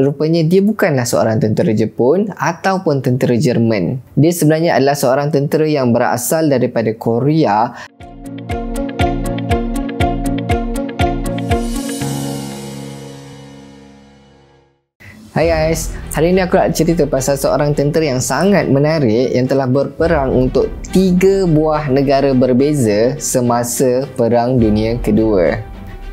rupanya dia bukanlah seorang tentera Jepun ataupun tentera Jerman. Dia sebenarnya adalah seorang tentera yang berasal daripada Korea. Hai guys, hari ini aku nak cerita pasal seorang tentera yang sangat menarik yang telah berperang untuk 3 buah negara berbeza semasa Perang Dunia Kedua.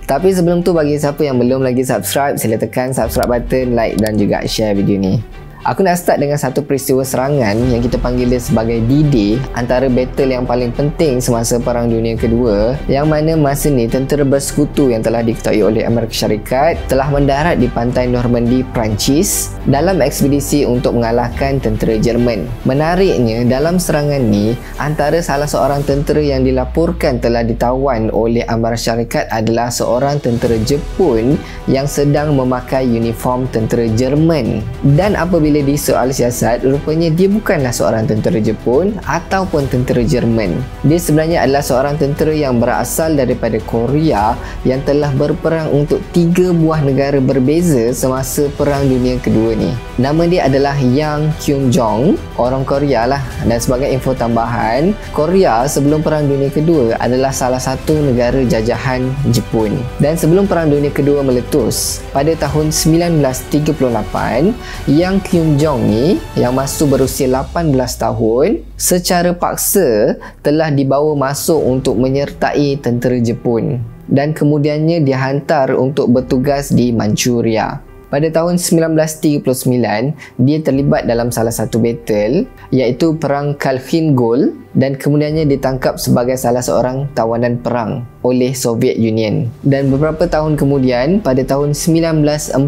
Tapi sebelum tu, bagi siapa yang belum lagi subscribe, sila tekan subscribe button, like dan juga share video ni. Aku nak start dengan satu peristiwa serangan yang kita panggil dia sebagai D-Day, antara battle yang paling penting semasa Perang Dunia Kedua, yang mana masa ni tentera bersekutu yang telah diketuai oleh Amerika Syarikat telah mendarat di pantai Normandy, Perancis dalam ekspedisi untuk mengalahkan tentera Jerman. Menariknya, dalam serangan ni, antara salah seorang tentera yang dilaporkan telah ditawan oleh Amerika Syarikat adalah seorang tentera Jepun yang sedang memakai uniform tentera Jerman. Dan apabila disoal siasat, rupanya dia bukanlah seorang tentera Jepun ataupun tentera Jerman. Dia sebenarnya adalah seorang tentera yang berasal daripada Korea yang telah berperang untuk 3 buah negara berbeza semasa Perang Dunia Kedua ni. Nama dia adalah Yang Kyung-jong, orang Korea lah. Dan sebagai info tambahan, Korea sebelum Perang Dunia Kedua adalah salah satu negara jajahan Jepun. Dan sebelum Perang Dunia Kedua meletus pada tahun 1938, Yang Kyung-jong ni yang masa berusia 18 tahun secara paksa telah dibawa masuk untuk menyertai tentera Jepun dan kemudiannya dihantar untuk bertugas di Manchuria. Pada tahun 1939, dia terlibat dalam salah satu battle iaitu Perang Khalkhin Gol dan kemudiannya ditangkap sebagai salah seorang tawanan perang oleh Soviet Union. Dan beberapa tahun kemudian, pada tahun 1942,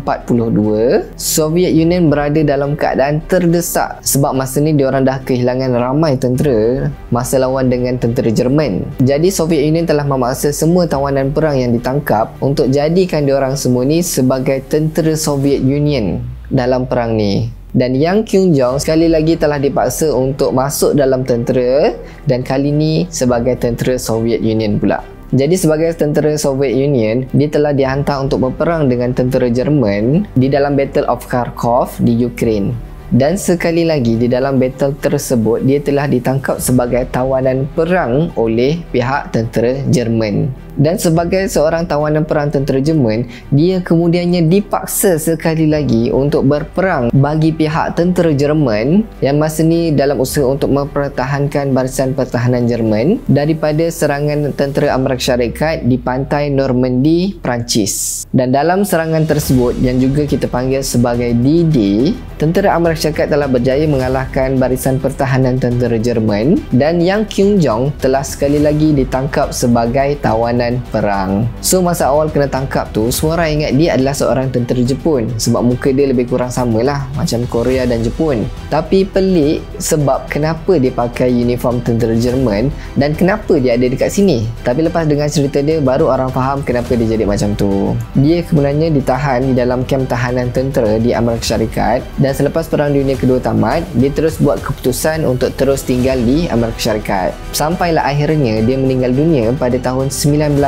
Soviet Union berada dalam keadaan terdesak sebab masa ni diorang dah kehilangan ramai tentera masa lawan dengan tentera Jerman. Jadi Soviet Union telah memaksa semua tawanan perang yang ditangkap untuk jadikan diorang semua ni sebagai tentera Soviet Union dalam perang ni. Dan Yang Kyung-jong sekali lagi telah dipaksa untuk masuk dalam tentera, dan kali ni sebagai tentera Soviet Union pula. Jadi sebagai tentera Soviet Union, dia telah dihantar untuk berperang dengan tentera Jerman di dalam Battle of Kharkov di Ukraine. Dan sekali lagi di dalam battle tersebut, dia telah ditangkap sebagai tawanan perang oleh pihak tentera Jerman. Dan sebagai seorang tawanan perang tentera Jerman, dia kemudiannya dipaksa sekali lagi untuk berperang bagi pihak tentera Jerman yang masa ni dalam usaha untuk mempertahankan barisan pertahanan Jerman daripada serangan tentera Amerika Syarikat di pantai Normandy, Perancis. Dan dalam serangan tersebut yang juga kita panggil sebagai D-Day, tentera Amerika Syarikat telah berjaya mengalahkan barisan pertahanan tentera Jerman, dan Yang Kyung-jong telah sekali lagi ditangkap sebagai tawanan perang. So masa awal kena tangkap tu, semua orang ingat dia adalah seorang tentera Jepun sebab muka dia lebih kurang samalah macam Korea dan Jepun. Tapi pelik sebab kenapa dia pakai uniform tentera Jerman dan kenapa dia ada dekat sini. Tapi lepas dengar cerita dia, baru orang faham kenapa dia jadi macam tu. Dia sebenarnya ditahan di dalam kem tahanan tentera di Amerika Syarikat, dan selepas Perang Dunia Kedua tamat, dia terus buat keputusan untuk terus tinggal di Amerika Syarikat. Sampailah akhirnya dia meninggal dunia pada tahun 1972.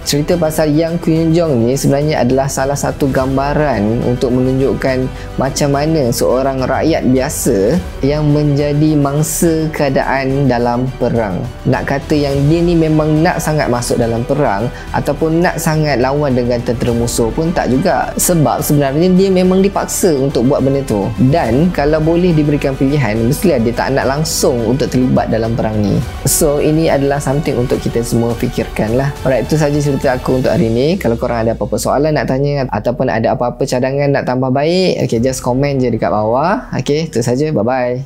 Cerita pasal Yang Kyung-jong ni sebenarnya adalah salah satu gambaran untuk menunjukkan macam mana seorang rakyat biasa yang menjadi mangsa keadaan dalam perang. Nak kata yang dia ni memang nak sangat masuk dalam perang ataupun nak sangat lawan dengan tentera musuh pun tak juga, sebab sebenarnya dia memang dipaksa untuk buat benda tu. Dan kalau boleh diberikan pilihan, mestilah dia tak nak langsung untuk terlibat dalam perang ni. So ini adalah something untuk kita semua fikirkan lah. Alright, itu saja cerita aku untuk hari ni. Kalau korang ada apa-apa soalan nak tanya ataupun ada apa-apa cadangan nak tambah baik, okay, just komen je dekat bawah. Okay, itu saja. Bye-bye.